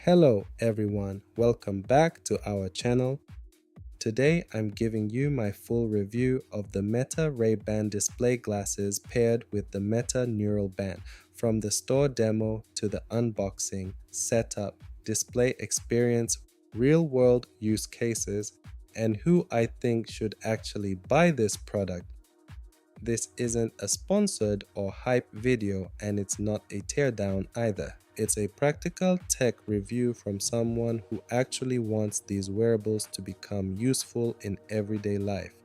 Hello everyone, welcome back to our channel. Today I'm giving you my full review of the Meta Ray-Ban display glasses paired with the Meta Neural Band, from the store demo to the unboxing, setup, display experience, real-world use cases, and who I think should actually buy this product. This isn't a sponsored or hype video, and it's not a teardown either. It's a practical tech review from someone who actually wants these wearables to become useful in everyday life.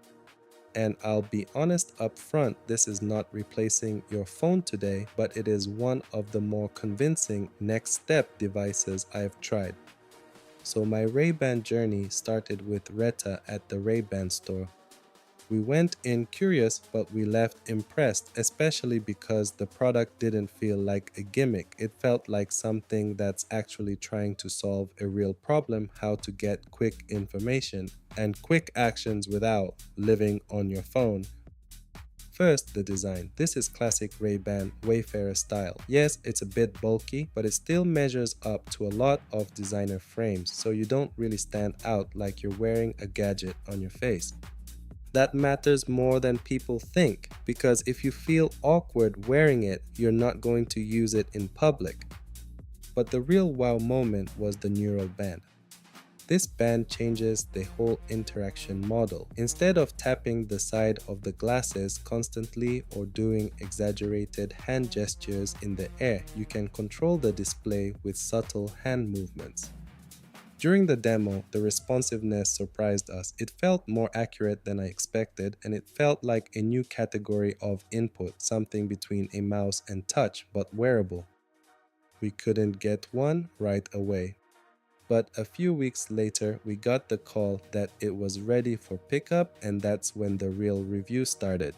And I'll be honest up front, this is not replacing your phone today, but it is one of the more convincing next step devices I've tried. So my Ray-Ban journey started with Retta at the Ray-Ban store. We went in curious, but we left impressed, especially because the product didn't feel like a gimmick. It felt like something that's actually trying to solve a real problem: how to get quick information and quick actions without living on your phone. First, the design. This is classic Ray-Ban Wayfarer style. Yes, it's a bit bulky, but it still measures up to a lot of designer frames, so you don't really stand out like you're wearing a gadget on your face. That matters more than people think, because if you feel awkward wearing it, you're not going to use it in public. But the real wow moment was the neural band. This band changes the whole interaction model. Instead of tapping the side of the glasses constantly or doing exaggerated hand gestures in the air, you can control the display with subtle hand movements. During the demo, the responsiveness surprised us. It felt more accurate than I expected, and it felt like a new category of input, something between a mouse and touch, but wearable. We couldn't get one right away. But a few weeks later, we got the call that it was ready for pickup, and that's when the real review started.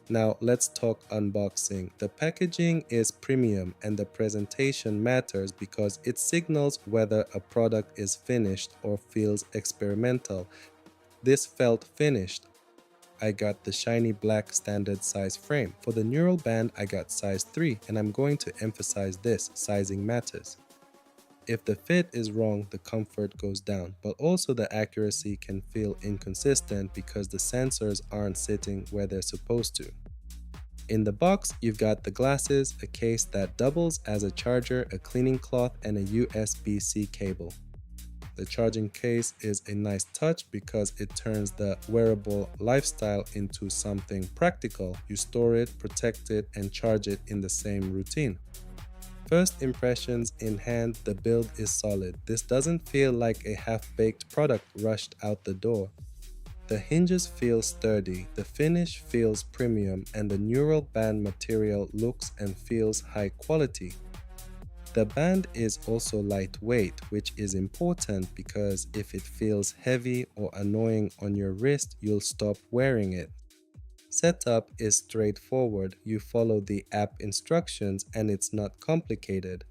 Now let's talk unboxing. The packaging is premium and the presentation matters because it signals whether a product is finished or feels experimental. This felt finished. I got the shiny black standard size frame. For the neural band, I got size 3, and I'm going to emphasize this: sizing matters. If the fit is wrong, the comfort goes down, but also the accuracy can feel inconsistent because the sensors aren't sitting where they're supposed to. In the box, you've got the glasses, a case that doubles as a charger, a cleaning cloth, and a USB-C cable. The charging case is a nice touch because it turns the wearable lifestyle into something practical. You store it, protect it, and charge it in the same routine. First impressions in hand, the build is solid. This doesn't feel like a half-baked product rushed out the door. The hinges feel sturdy, the finish feels premium, and the neural band material looks and feels high quality. The band is also lightweight, which is important because if it feels heavy or annoying on your wrist, you'll stop wearing it. Setup is straightforward. You follow the app instructions and it's not complicated.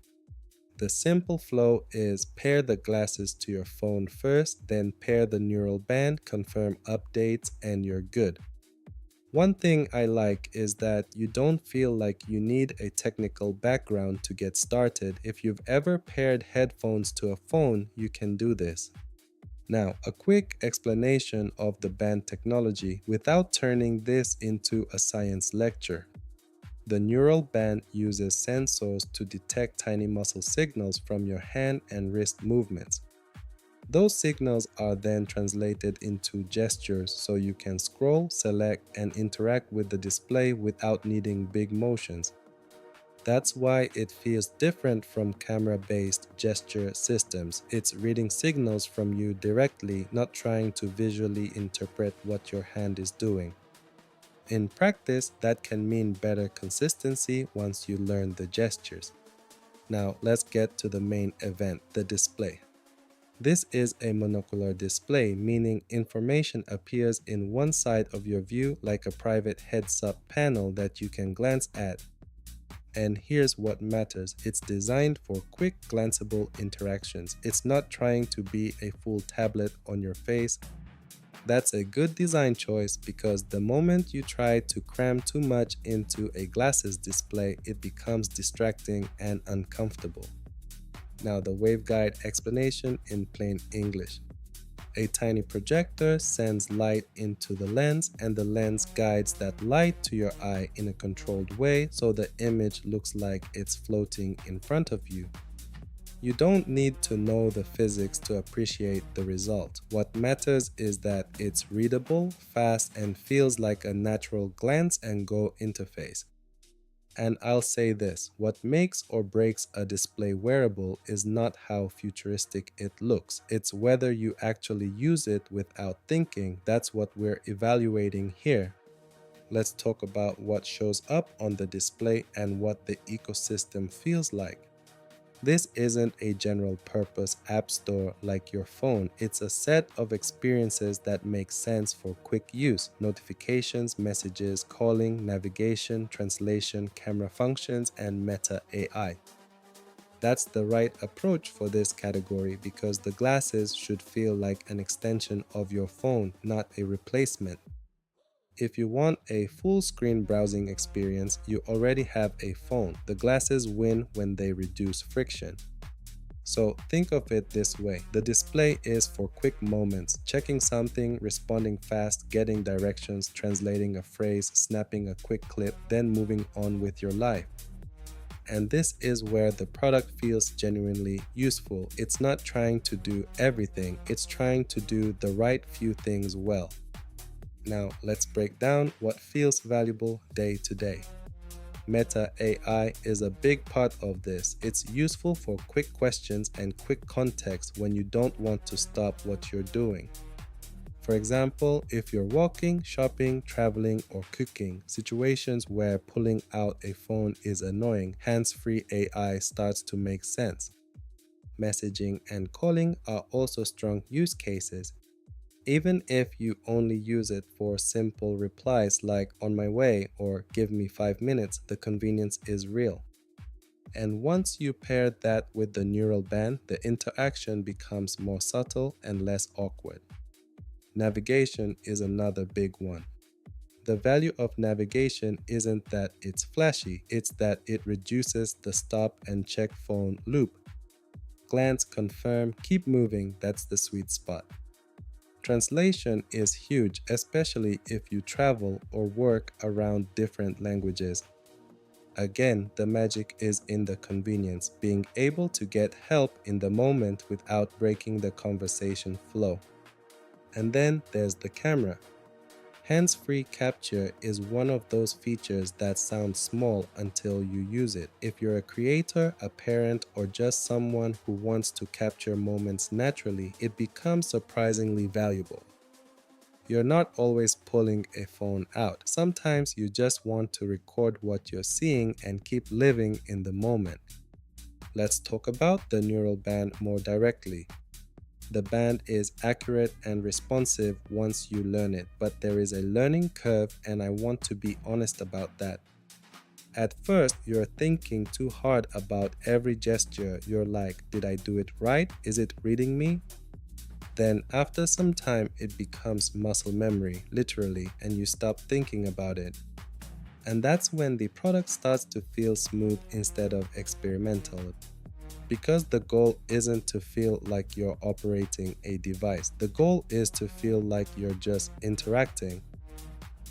The simple flow is pair the glasses to your phone first, then pair the neural band, confirm updates, and you're good. One thing I like is that you don't feel like you need a technical background to get started. If you've ever paired headphones to a phone, you can do this. Now, a quick explanation of the band technology without turning this into a science lecture. The neural band uses sensors to detect tiny muscle signals from your hand and wrist movements. Those signals are then translated into gestures so you can scroll, select, and interact with the display without needing big motions. That's why it feels different from camera-based gesture systems. It's reading signals from you directly, not trying to visually interpret what your hand is doing. In practice, that can mean better consistency once you learn the gestures. Now let's get to the main event, the display. This is a monocular display, meaning information appears in one side of your view like a private heads-up panel that you can glance at. And here's what matters: it's designed for quick, glanceable interactions. It's not trying to be a full tablet on your face. That's a good design choice because the moment you try to cram too much into a glasses display, it becomes distracting and uncomfortable. Now the waveguide explanation in plain English. A tiny projector sends light into the lens, and the lens guides that light to your eye in a controlled way so the image looks like it's floating in front of you. You don't need to know the physics to appreciate the result. What matters is that it's readable, fast, and feels like a natural glance and go interface. And I'll say this, what makes or breaks a display wearable is not how futuristic it looks. It's whether you actually use it without thinking. That's what we're evaluating here. Let's talk about what shows up on the display and what the ecosystem feels like. This isn't a general purpose app store like your phone. It's a set of experiences that make sense for quick use. Notifications, messages, calling, navigation, translation, camera functions, and Meta AI. That's the right approach for this category because the glasses should feel like an extension of your phone, not a replacement. If you want a full screen browsing experience, you already have a phone. The glasses win when they reduce friction. So think of it this way. The display is for quick moments, checking something, responding fast, getting directions, translating a phrase, snapping a quick clip, then moving on with your life. And this is where the product feels genuinely useful. It's not trying to do everything, it's trying to do the right few things well. Now let's break down what feels valuable day to day. Meta AI is a big part of this. It's useful for quick questions and quick context when you don't want to stop what you're doing. For example, if you're walking, shopping, traveling, or cooking, situations where pulling out a phone is annoying, hands-free AI starts to make sense. Messaging and calling are also strong use cases. Even if you only use it for simple replies like "on my way" or "give me 5 minutes," the convenience is real. And once you pair that with the neural band, the interaction becomes more subtle and less awkward. Navigation is another big one. The value of navigation isn't that it's flashy, it's that it reduces the stop and check phone loop. Glance, confirm, keep moving, that's the sweet spot. Translation is huge, especially if you travel or work around different languages. Again, the magic is in the convenience, being able to get help in the moment without breaking the conversation flow. And then there's the camera. Hands-free capture is one of those features that sounds small until you use it. If you're a creator, a parent, or just someone who wants to capture moments naturally, it becomes surprisingly valuable. You're not always pulling a phone out. Sometimes you just want to record what you're seeing and keep living in the moment. Let's talk about the neural band more directly. The band is accurate and responsive once you learn it, but there is a learning curve, and I want to be honest about that. At first, you're thinking too hard about every gesture. You're like, did I do it right? Is it reading me? Then after some time, it becomes muscle memory, literally, and you stop thinking about it. And that's when the product starts to feel smooth instead of experimental. Because the goal isn't to feel like you're operating a device. The goal is to feel like you're just interacting.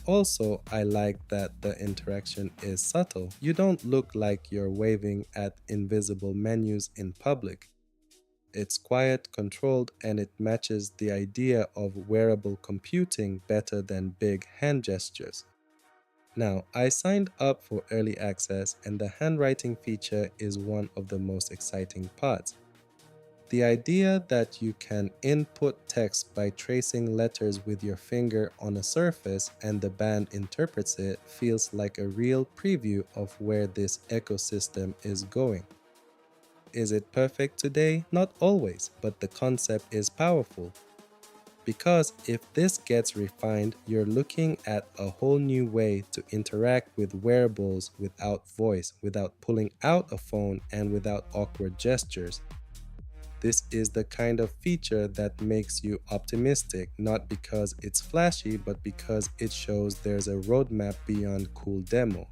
Also, I like that the interaction is subtle. You don't look like you're waving at invisible menus in public. It's quiet, controlled, and it matches the idea of wearable computing better than big hand gestures. Now, I signed up for early access, and the handwriting feature is one of the most exciting parts. The idea that you can input text by tracing letters with your finger on a surface and the band interprets it feels like a real preview of where this ecosystem is going. Is it perfect today? Not always, but the concept is powerful. Because if this gets refined, you're looking at a whole new way to interact with wearables without voice, without pulling out a phone, and without awkward gestures. This is the kind of feature that makes you optimistic, not because it's flashy, but because it shows there's a roadmap beyond cool demo.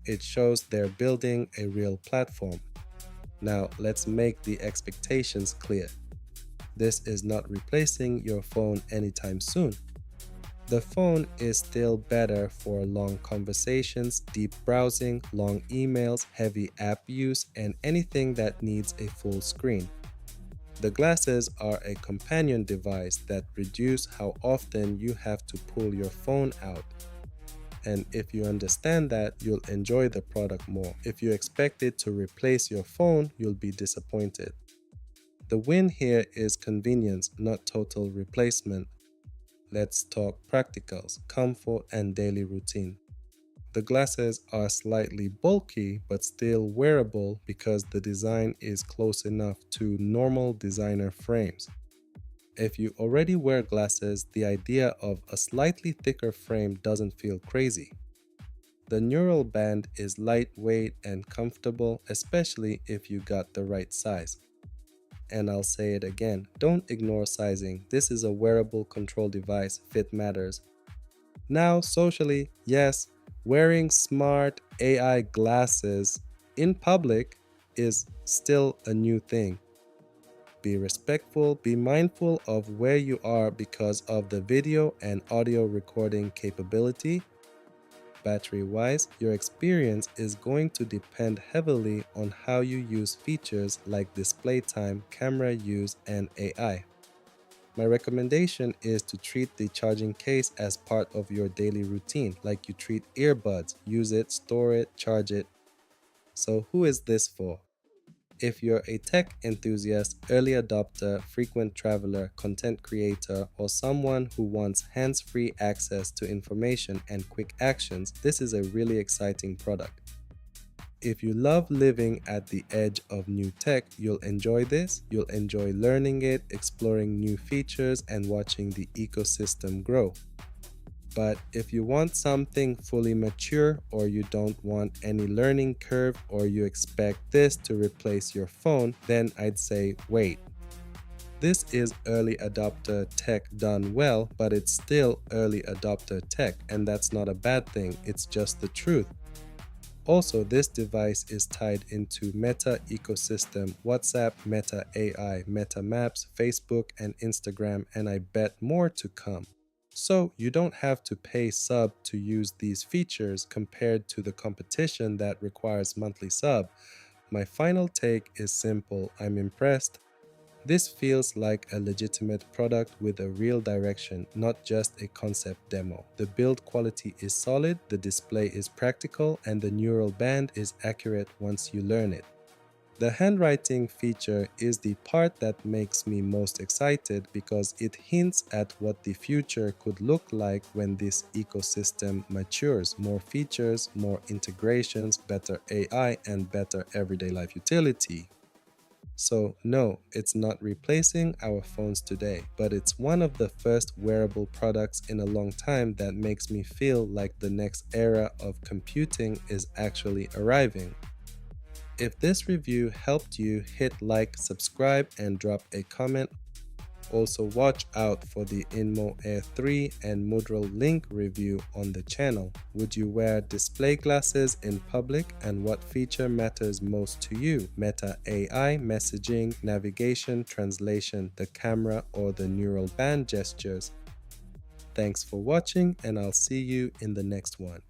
It shows they're building a real platform. Now let's make the expectations clear. This is not replacing your phone anytime soon. The phone is still better for long conversations, deep browsing, long emails, heavy app use, and anything that needs a full screen. The glasses are a companion device that reduce how often you have to pull your phone out. And if you understand that, you'll enjoy the product more. If you expect it to replace your phone, you'll be disappointed. The win here is convenience, not total replacement. Let's talk practicals, comfort, and daily routine. The glasses are slightly bulky but still wearable because the design is close enough to normal designer frames. If you already wear glasses, the idea of a slightly thicker frame doesn't feel crazy. The neural band is lightweight and comfortable, especially if you got the right size. And I'll say it again, don't ignore sizing. This is a wearable control device, fit matters. Now, socially, yes, wearing smart AI glasses in public is still a new thing. Be respectful, be mindful of where you are because of the video and audio recording capability. Battery-wise, your experience is going to depend heavily on how you use features like display time, camera use, and AI. My recommendation is to treat the charging case as part of your daily routine, like you treat earbuds. Use it, store it, charge it. So who is this for? If you're a tech enthusiast, early adopter, frequent traveler, content creator, or someone who wants hands-free access to information and quick actions, this is a really exciting product. If you love living at the edge of new tech, you'll enjoy this. You'll enjoy learning it, exploring new features, and watching the ecosystem grow. But if you want something fully mature, or you don't want any learning curve, or you expect this to replace your phone, then I'd say wait. This is early adopter tech done well, but it's still early adopter tech, and that's not a bad thing, it's just the truth. Also, this device is tied into Meta ecosystem, WhatsApp, Meta AI, Meta Maps, Facebook, and Instagram, and I bet more to come. So you don't have to pay sub to use these features compared to the competition that requires monthly sub. My final take is simple. I'm impressed. This feels like a legitimate product with a real direction, not just a concept demo. The build quality is solid, the display is practical, and the neural band is accurate once you learn it. The handwriting feature is the part that makes me most excited because it hints at what the future could look like when this ecosystem matures. More features, more integrations, better AI, and better everyday life utility. So no, it's not replacing our phones today, but it's one of the first wearable products in a long time that makes me feel like the next era of computing is actually arriving. If this review helped you, hit like, subscribe, and drop a comment. Also watch out for the Inmo Air 3 and Mudral Link review on the channel. Would you wear display glasses in public, and what feature matters most to you? Meta AI, messaging, navigation, translation, the camera, or the neural band gestures? Thanks for watching, and I'll see you in the next one.